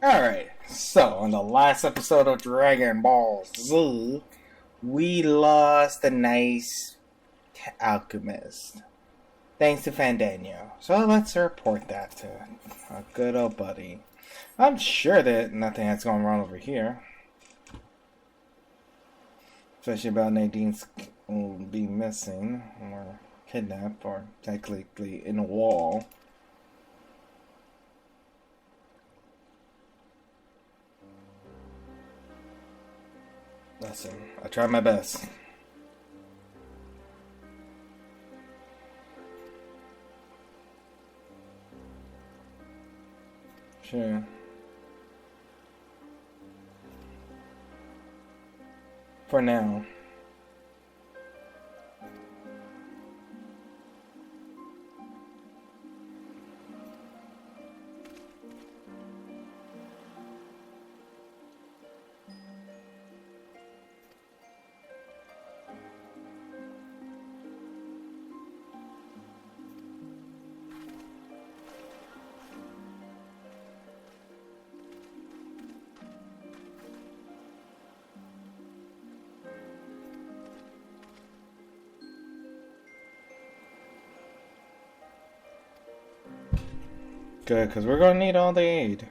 Alright, so on the last episode of Dragon Ball Z, we lost a nice alchemist. Thanks to Fandango. So let's report that to our good old buddy. I'm sure that nothing has gone wrong over here. Especially about Nadine's being missing, or kidnapped, or technically in a wall. Listen, I tried my best. Sure. For now. Good, because we're going to need all the aid.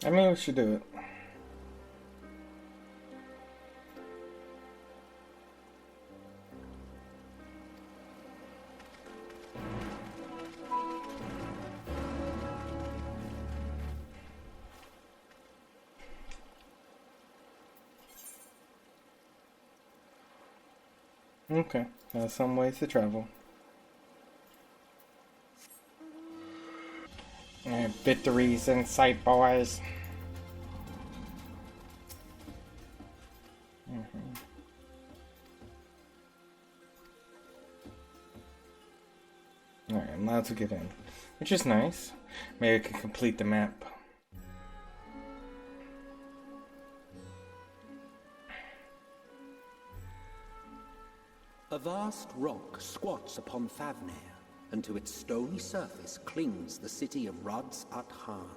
I mean, we should do it. Okay, some ways to travel. And victories in sight, boys. Alright, I'm allowed to get in. Which is nice. Maybe I can complete the map. A vast rock squats upon Favnir, and to its stony surface clings the city of Rods at Han.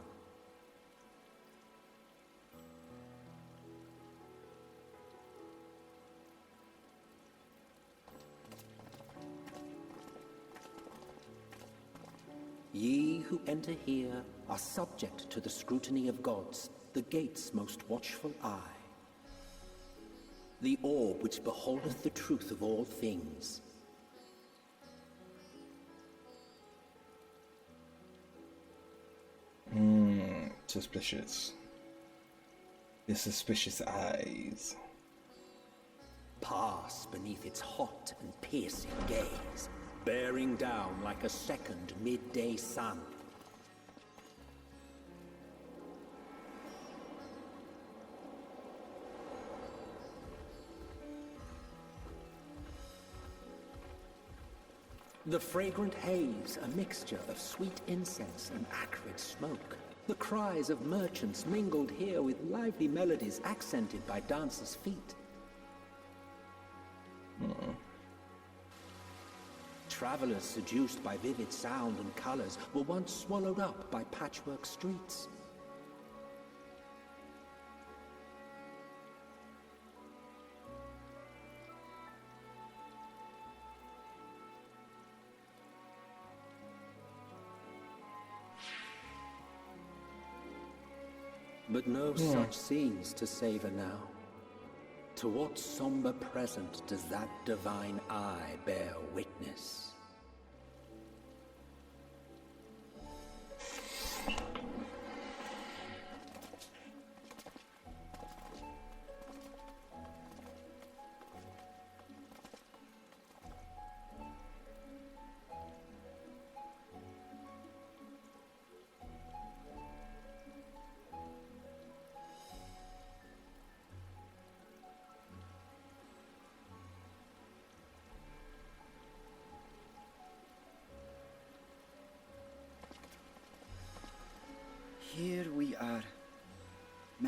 Ye who enter here are subject to the scrutiny of gods, the gate's most watchful eye. The orb which beholdeth the truth of all things. Suspicious. The suspicious eyes. Pass beneath its hot and piercing gaze, bearing down like a second midday sun. The fragrant haze, a mixture of sweet incense and acrid smoke. The cries of merchants mingled here with lively melodies accented by dancers' feet. Travelers seduced by vivid sound and colors were once swallowed up by patchwork streets. But no such scenes to savor now. To what somber present does that divine eye bear witness?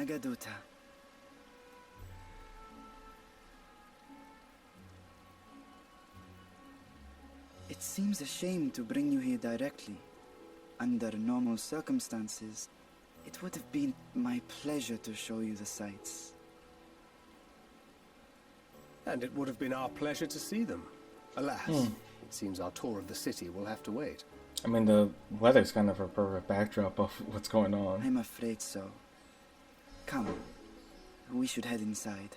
Nagaduta. It seems a shame to bring you here directly. Under normal circumstances, it would have been my pleasure to show you the sights. And it would have been our pleasure to see them. Alas, it seems our tour of the city will have to wait. I mean, the weather's kind of a perfect backdrop of what's going on. I'm afraid so. Come, we should head inside.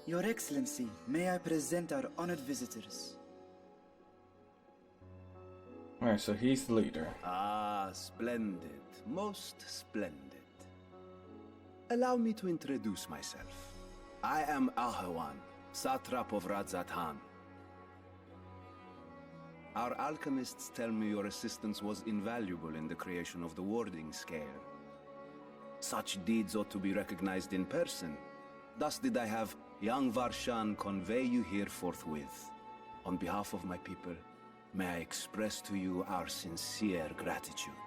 Your Excellency, may I present our honored visitors? Alright, so he's the leader. Ah, splendid. Most splendid. Allow me to introduce myself. I am Ahawan, satrap of Radzatan. Our alchemists tell me your assistance was invaluable in the creation of the warding scale. Such deeds ought to be recognized in person. Thus did I have Young Varshan convey you here forthwith. On behalf of my people, may I express to you our sincere gratitude.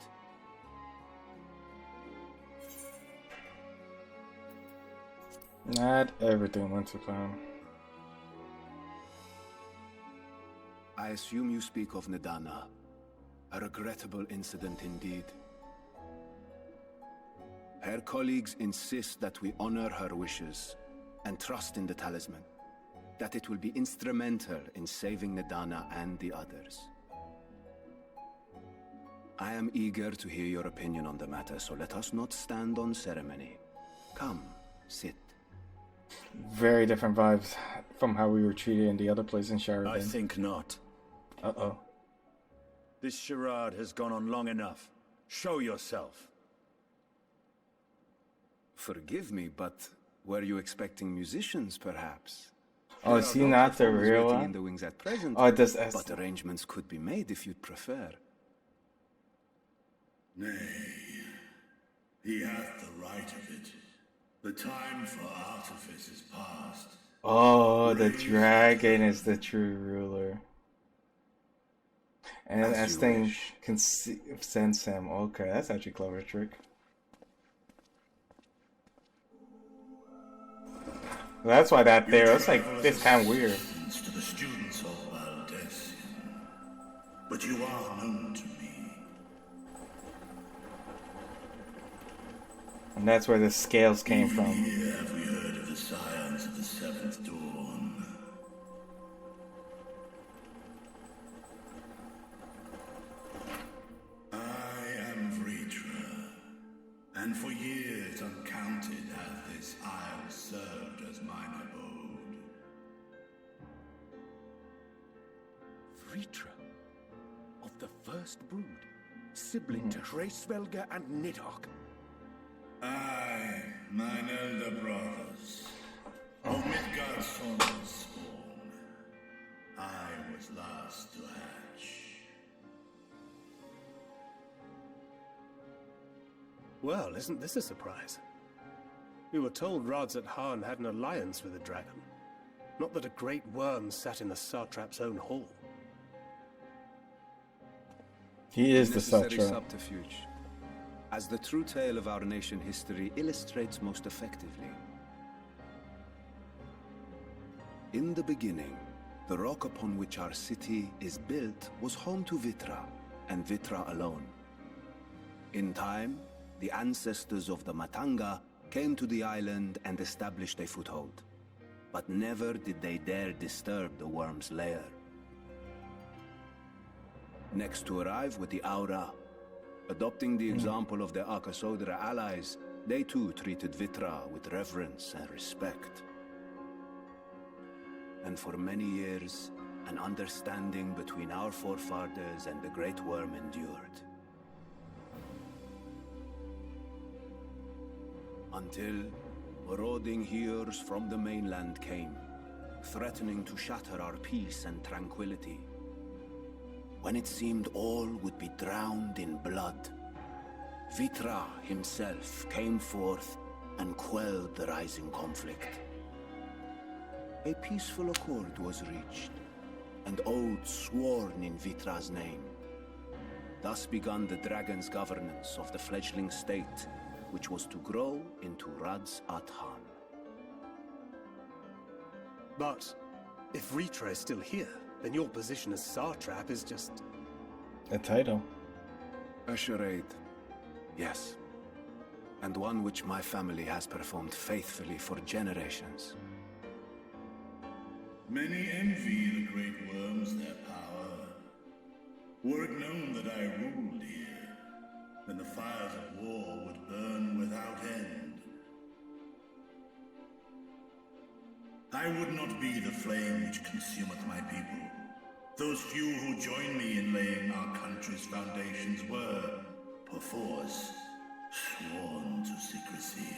Not everything went to plan. I assume you speak of Nidana. A regrettable incident indeed. Her colleagues insist that we honor her wishes and trust in the talisman, that it will be instrumental in saving Nidana and the others. I am eager to hear your opinion on the matter, so let us not stand on ceremony. Come, sit. Very different vibes from how we were treated in the other place in Sheridan. I think not. Uh-oh. This charade has gone on long enough. Show yourself. Forgive me, but were you expecting musicians, perhaps? Oh, is he not the real waiting one? in the wings at present, Oh, this but arrangements could be made if you'd prefer. Nay, he hath the right of it. The time for artifice is past. Oh, the dragon is the true ruler. And as thing can sense him. Okay, that's actually a clever trick. That's why that there. It's like it's kind of weird. To the students of Valdesian, but you are known to me. And that's where the scales came Even from. here have we heard of the scions of the Seventh Dawn. I am Vritra, and for years uncounted hath this isle served as mine abode. Vritra, of the first brood, sibling to Hraesvelga and Nidhogg. Aye, mine elder brothers, of Midgard's son spawn, I was last to hatch. Well, isn't this a surprise? We were told Radzat Han had an alliance with a dragon. Not that a great worm sat in the satrap's own hall. He is the Necessary satrap. subterfuge, as the true tale of our nation history illustrates most effectively. In the beginning, the rock upon which our city is built was home to Vitra, and Vitra alone. In time, the ancestors of the Matanga came to the island and established a foothold. But never did they dare disturb the worm's lair. Next to arrive with the Aura, adopting the example of their Akasodra allies, they too treated Vitra with reverence and respect. And for many years, an understanding between our forefathers and the Great Worm endured. Until marauding heroes from the mainland came, threatening to shatter our peace and tranquility. When it seemed all would be drowned in blood, Vitra himself came forth and quelled the rising conflict. A peaceful accord was reached, and oaths sworn in Vitra's name. Thus began the dragon's governance of the fledgling state, which was to grow into Radz at Han. But if Ritra is still here, then your position as Satrap is just... A title. A charade, yes. And one which my family has performed faithfully for generations. Many envy the great worms their power. Were it known that I ruled here, then the fires of war would burn without end. I would not be the flame which consumeth my people. Those few who join me in laying our country's foundations were, perforce, sworn to secrecy.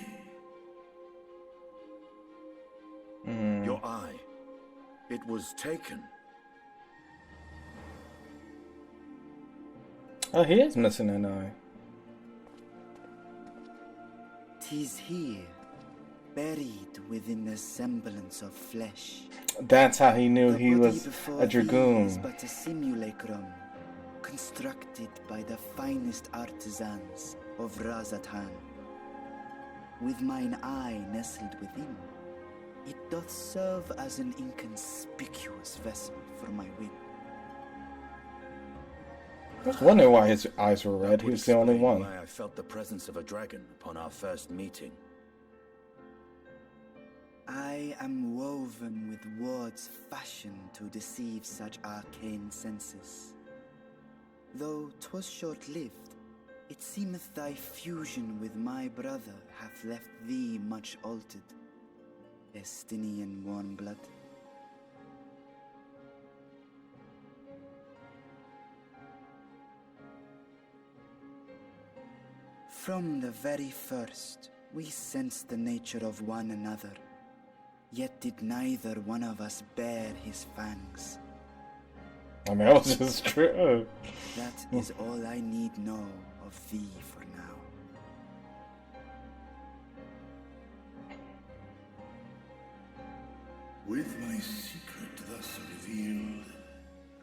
Your eye. It was taken. Oh, he is missing an eye. 'Tis here, buried within the semblance of flesh. That's how he knew The he body was before a thee is dragoon. but a simulacrum, constructed by the finest artisans of Razatan. With mine eye nestled within, it doth serve as an inconspicuous vessel for my will. I was wondering why his eyes were red. That He would was the only explain one. why I felt the presence of a dragon upon our first meeting. I am woven with words fashioned to deceive such arcane senses. Though 'twas short-lived, it seemeth thy fusion with my brother hath left thee much altered, Estinian warm blood. From the very first, we sensed the nature of one another, yet did neither one of us bare his fangs. I mean, that was just true. That is all I need know of thee for now. With my secret thus revealed,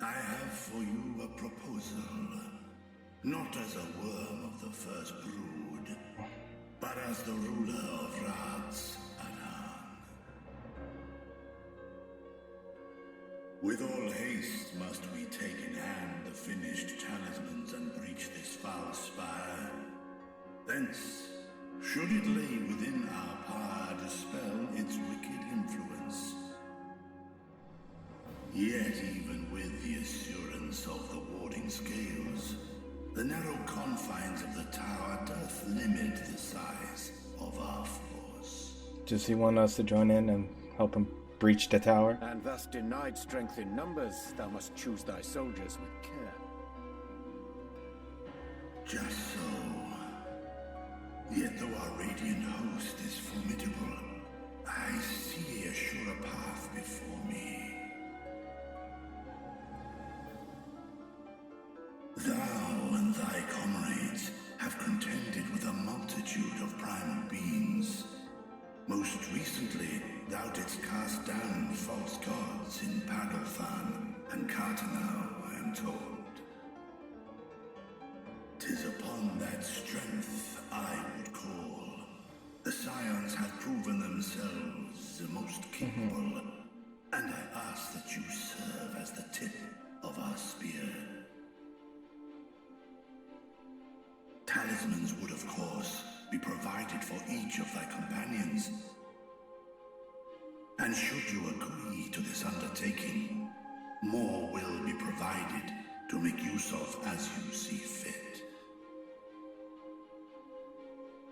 I have for you a proposal. Not as a worm of the first brood, but as the ruler of Radz at Han. With all haste must we take in hand the finished talismans and breach this foul spire. Thence, should it lay within our power, dispel its wicked influence. Yet even with the assurance of the warding scales, the narrow confines of the tower doth limit the size of our force. Does he want us to join in and help him breach the tower? And thus denied strength in numbers, thou must choose thy soldiers with care. Just so. Yet though our radiant host is formidable, I see a surer path before me. Thou and thy comrades have contended with a multitude of primal beings. Most recently, thou didst cast down false gods in Padalthan and Cartanau, I am told. 'Tis upon that strength I would call. The Scions have proven themselves the most capable, and I ask that you serve as the tip of our spear. Talismans would, of course, be provided for each of thy companions. And should you agree to this undertaking, more will be provided to make use of as you see fit.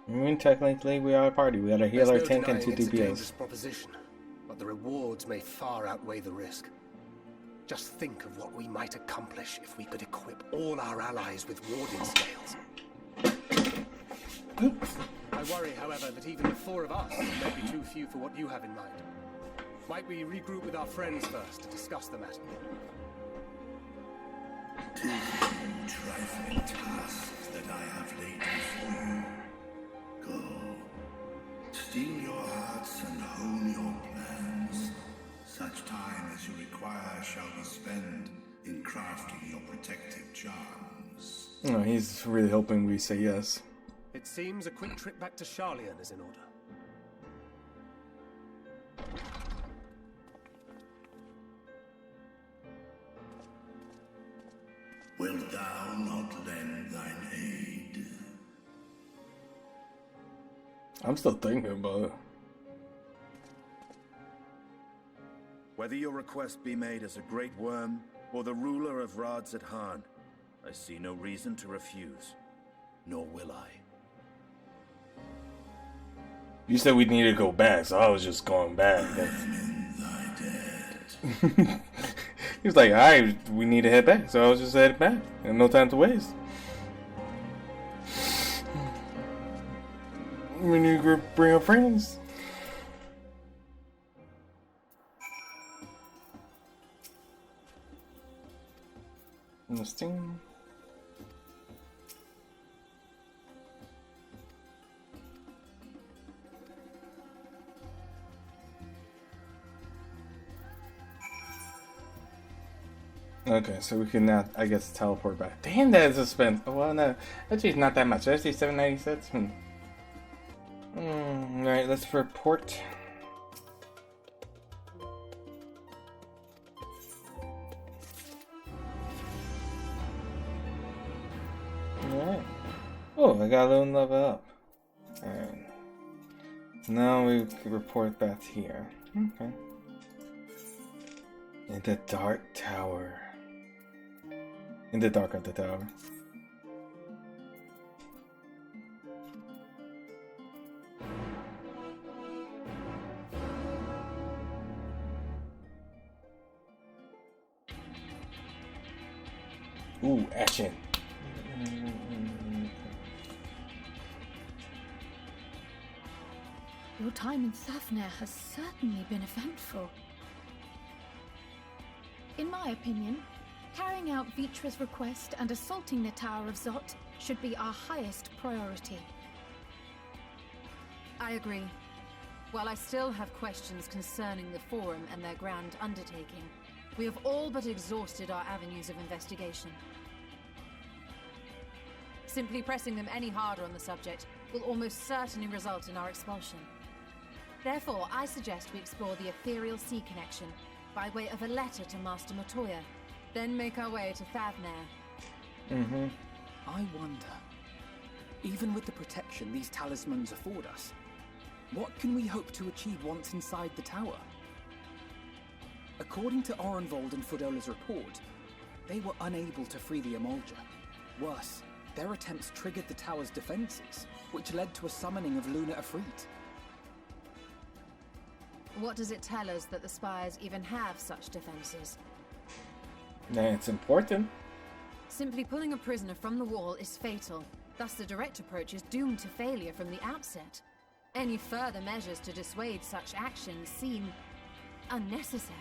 I mean, technically, we are a party. We got a healer, tank, and 2 It's a dangerous DPS. proposition, but the rewards may far outweigh the risk. Just think of what we might accomplish if we could equip all our allies with warding scales. I worry, however, that even the four of us may be too few for what you have in mind. Might we regroup with our friends first to discuss the matter? Tis no trifling task that I have laid before you. Go, steel your hearts and hone your plans. Such time as you require shall be spent in crafting your protective charms. Oh, he's really hoping we say yes. It seems a quick trip back to Charlian is in order. Wilt thou not lend thine aid? I'm still thinking about it. Whether your request be made as a great worm or the ruler of Rods at Han, I see no reason to refuse, nor will I. You said we needed to go back, so I was just going back. In thy debt. He was like, alright, we need to head back, so I was just headed back. And no time to waste. We need to bring our friends. Interesting. Okay, so we can now, I guess, teleport back. Damn, that is expensive. Well, no, actually, it's not that much. Actually, 796. Alright, let's report. Alright. Oh, I got a little level up. Alright. Now we can report back here. Okay. In the Dark Tower. In the dark of the tower. Ooh, action. Your time in Thafnir has certainly been eventful. In my opinion, carrying out Vitra's request and assaulting the Tower of Zot should be our highest priority. I agree. While I still have questions concerning the Forum and their grand undertaking, we have all but exhausted our avenues of investigation. Simply pressing them any harder on the subject will almost certainly result in our expulsion. Therefore, I suggest we explore the ethereal sea connection by way of a letter to Master Matoya, then make our way to Thavnair. I wonder, even with the protection these talismans afford us, what can we hope to achieve once inside the tower? According to Orenvold and Fodola's report, they were unable to free the Emulger. Worse, their attempts triggered the tower's defenses, which led to a summoning of Luna Afrit. What does it tell us that the Spires even have such defenses? It's important. Simply pulling a prisoner from the wall is fatal. Thus the direct approach is doomed to failure from the outset. Any further measures to dissuade such actions seem unnecessary.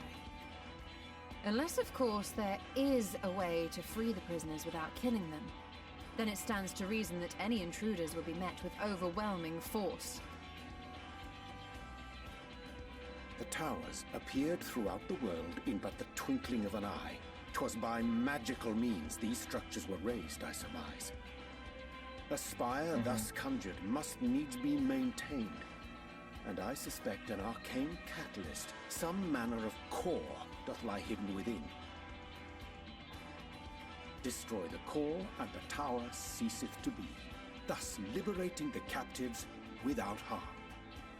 Unless, of course, there is a way to free the prisoners without killing them. Then it stands to reason that any intruders will be met with overwhelming force. The towers appeared throughout the world in but the twinkling of an eye. 'Twas by magical means these structures were raised, I surmise. A spire thus conjured must needs be maintained, and I suspect an arcane catalyst, some manner of core, doth lie hidden within. Destroy the core, and the tower ceaseth to be, thus liberating the captives without harm.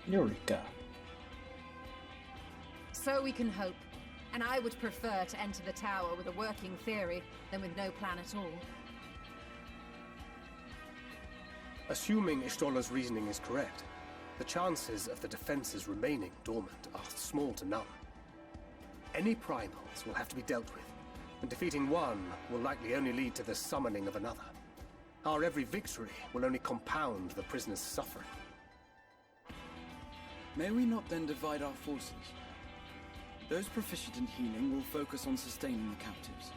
Eureka. So we can hope, and I would prefer to enter the tower with a working theory than with no plan at all. Assuming Ishtola's reasoning is correct, the chances of the defenses remaining dormant are small to none. Any primals will have to be dealt with, and defeating one will likely only lead to the summoning of another. Our every victory will only compound the prisoner's suffering. May we not then divide our forces? Those proficient in healing will focus on sustaining the captives.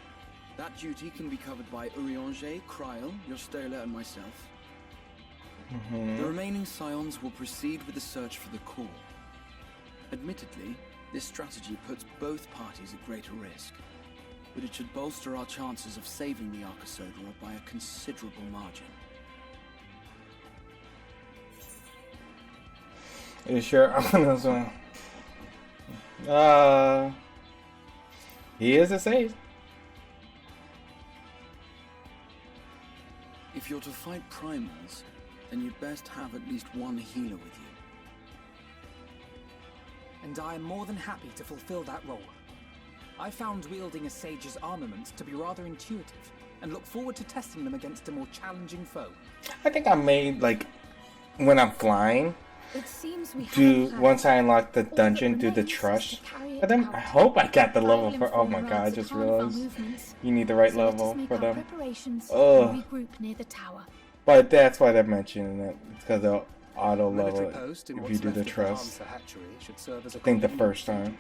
That duty can be covered by Urianger, Kryl, Yostola, and myself. The remaining scions will proceed with the search for the core. Admittedly, this strategy puts both parties at greater risk, but it should bolster our chances of saving the Arcosodra by a considerable margin. Are you sure on this one? He is a sage. If you're to fight primals, then you'd best have at least one healer with you. And I am more than happy to fulfill that role. I found wielding a sage's armaments to be rather intuitive, and look forward to testing them against a more challenging foe. I think I made, like, when I'm flying, It seems we once I unlock the dungeon, do the trust for them. I hope I got the level for. Oh my god! I just realized you need the right level for them. Oh, near the tower. but that's why they're mentioning it. It's because they'll auto level it Post in if you what's do the left of trust. Armsa hatchery should serve as a I think the convenient first time.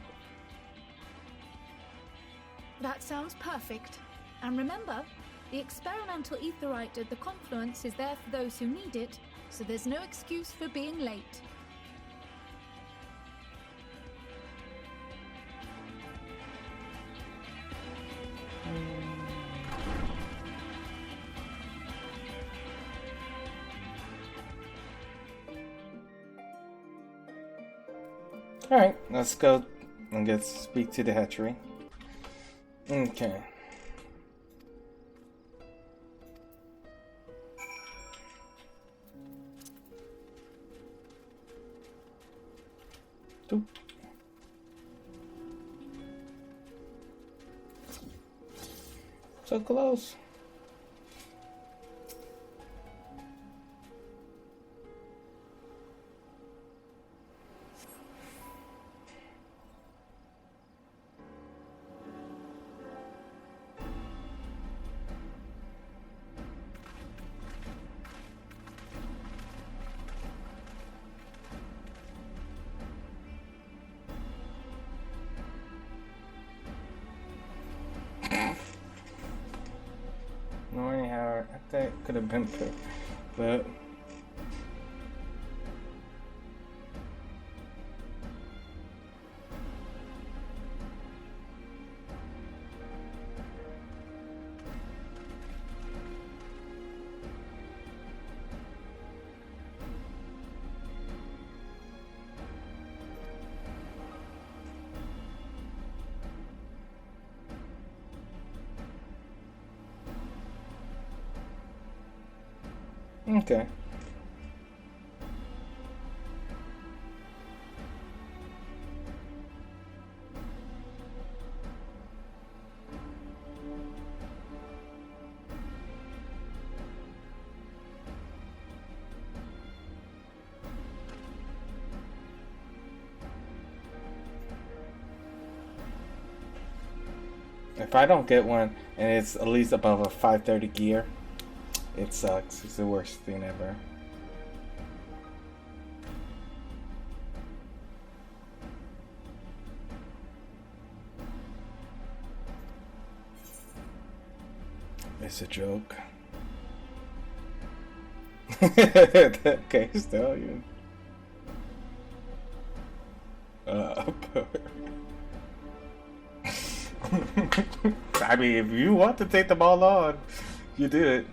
That sounds perfect. And remember, the experimental aetherite at the confluence is there for those who need it, so there's no excuse for being late. Alright, let's go and speak to the hatchery. Okay. Doop. So close. Knowing how that could have been put, but okay. If I don't get one and it's at least above a 530 gear, it sucks. It's the worst thing ever. It's a joke. Okay, stallion. I mean, if you want to take them all on, you do it.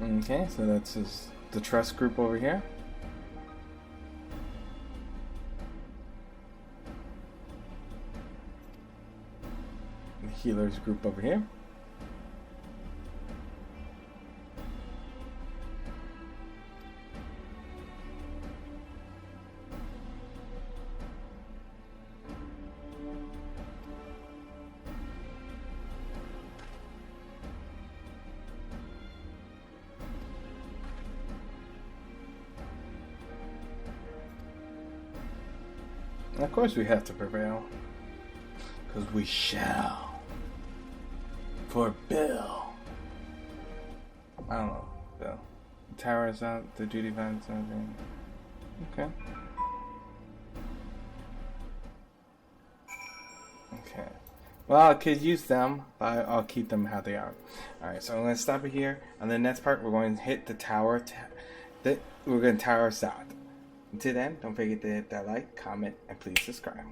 Okay, so that's the trust group over here. The healers group over here. And of course we have to prevail. Because we shall. For Bill. I don't know, Bill. The tower is out, the duty van is everything. Okay. Okay. Well, I could use them, but I'll keep them how they are. Alright, so I'm going to stop it here. On the next part, we're going to hit the tower. We're going to tower south. Until then, don't forget to hit that like, comment, and please subscribe.